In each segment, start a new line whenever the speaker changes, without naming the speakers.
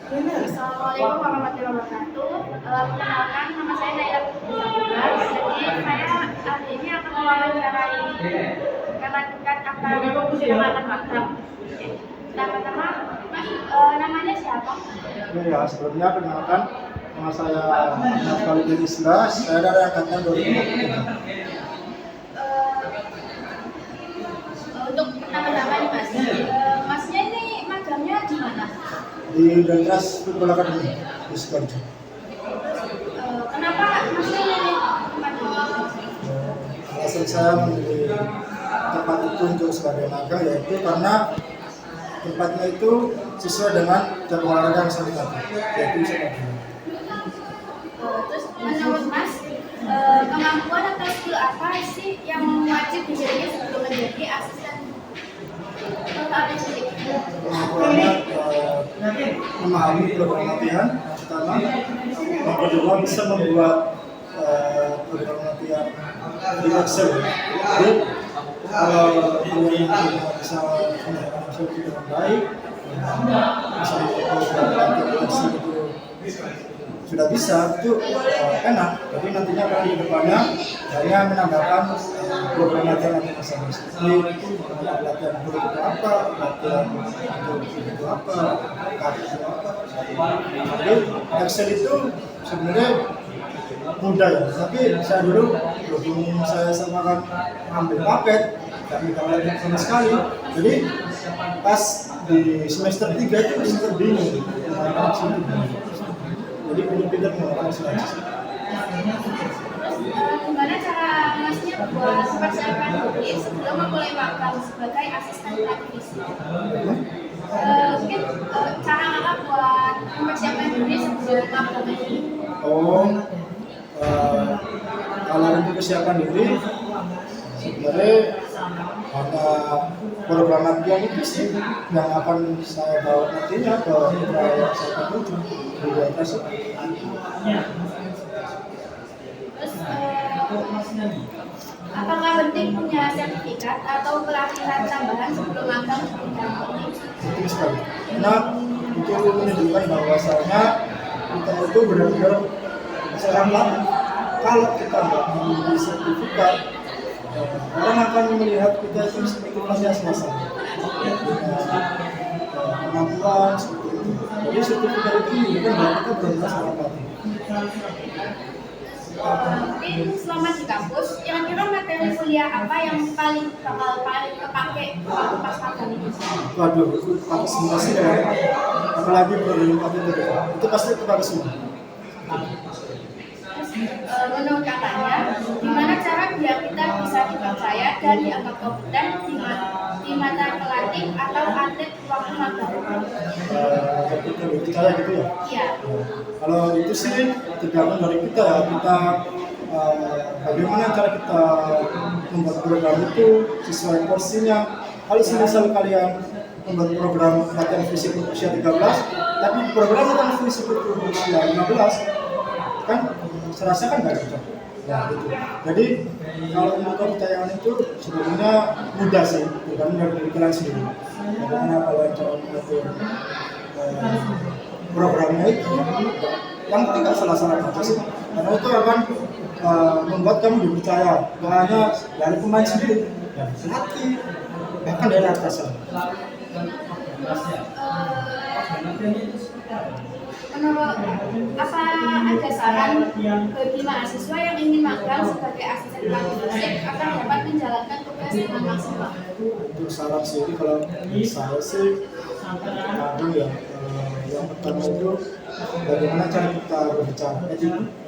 Assalamualaikum warahmatullahi wabarakatuh. Perkenalkan, nama saya Naila Putri Saputra. Jadi saya hari ini akan mewawancarai rekan-rekan yang akan magang. Pertama-tama, Mas, namanya siapa?
Ya, sebelumnya perkenalkan, nama saya Ahmad Khalidin Islas, saya dari angkatan 2023.
Untuk pertama-tama nih Mas, Masnya ini magangnya di mana?
Di Dantras Football Academy di Sidoarjo.
Kenapa Masnya ini magang?
Alasan saya memilih tempat itu untuk sebagai magang yaitu karena tempatnya itu sesuai dengan cabang olahraga yang saya minati, yaitu sepak bola.
Terus menurut Mas, kemampuan atau skill apa sih yang wajib dimiliki sebelum menjadi asisten? Apa sih?
Kemampuannya memahami program latihan pertama, yang kedua bisa membuat program latihan di Excel. Jadi kalau kalian bisa menggunakan Excel itu dengan baik, bisa membuat program latihan di Excel itu sudah bisa, itu enak. Jadi nantinya akan di depannya hanya menambahkan program latihan masing-masing. Seperti latihan huruf itu apa, latihan untuk itu apa, kaki itu apa. Jadi Excel itu sebenarnya mudah ya, tapi saya dulu berhubung saya sama kan ambil paket kami kalau sama sekali, jadi pas di semester 3 itu semester bingung menggunakan Excel itu. Jadi pintar-pintar menggunakan Excel.
Gimana cara Masnya buat persiapan diri sebelum memulai magang sebagai asisten pelatih fisik? Mungkin cara Kakak buat mempersiapkan diri sebelum magang ini?
Kalau untuk persiapan diri sebenarnya ada program latihan itu sih yang akan saya bawa nantinya ke yang saya tuju di atas.
Terus apakah penting punya sertifikat atau pelatihan tambahan sebelum magang di bidang ini?
Penting sekali, karena itu menunjukkan bahwasanya kita itu benar-benar seorang pelatih. Kalau kita nggak memiliki sertifikat, orang akan melihat kita itu seperti pelatih asal-asalan, kemampuan seperti itu. Jadi sertifikat itu menunjukkan bahwa kita benar-benar seorang pelatih.
Mungkin selama di kampus, kira-kira materi kuliah apa yang paling kepake waktu pas magang ini?
Waduh, itu pakai semua sih ya. Apalagi berlimpah itu pasti kepake semua.
Menurut Kakaknya, gimana cara biar kita bisa dipercaya dan dianggap kompeten di mata pelatih atau atlet waktu magang?
Kita percaya gitu ya.
Iya.
Kalau itu sih tergantung dari kita ya. Kita bagaimana cara kita membuat program itu sesuai porsinya. Kalau misal kalian membuat program latihan fisik untuk usia 13, tapi program latihan fisik untuk usia 15, kan serasa kan nggak cocok. Ya, gitu. Jadi kalau untuk kepercayaan itu sebenarnya mudah sih, tergantung dari kalian sendiri. Bagaimana kalian cara mengatur programnya itu, yang penting nggak salah-salah aja sih. Karena itu akan membuat kamu dipercaya, bukan hanya dari pemain sendiri, dari pelatih, bahkan dari atasan.
Menurut apa ada saran bagi mahasiswa yang ingin magang sebagai asisten pelatih fisik agar dapat menjalankan tugas dengan maksimal?
Untuk saran sendiri kalau saya sih kadang ya yang pertama itu bagaimana cara kita berbicara.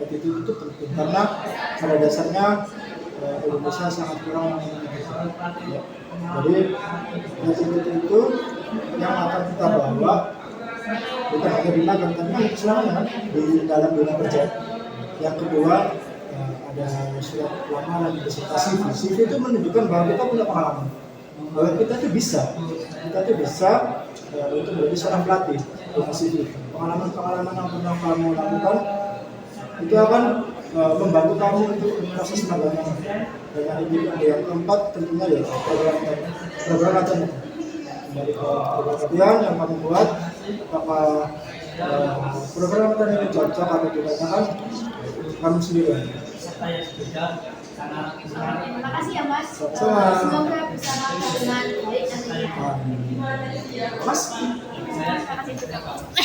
Attitude itu penting karena pada dasarnya Indonesia sangat kurang ya. Jadi attitude itu yang akan kita bawa bukan hanya di magang tapi selamanya kan di dalam dunia kerja. Yang kedua ada surat lamaran beserta CV. CV itu menunjukkan bahwa kita punya pengalaman, bahwa kita itu bisa untuk menjadi seorang pelatih dengan CV. Pengalaman yang pernah kamu lakukan itu akan membantu kamu untuk proses magang. Dan yang keempat tentunya ya program latihan. Dari program latihan yang kamu buat, apakah program kita ini cocok atau tidak kan kamu sendiri.
Terima kasih ya Mas.
Sama-sama.
Semoga bisa makan dengan baik nantinya.
Mas
Terima kasih juga.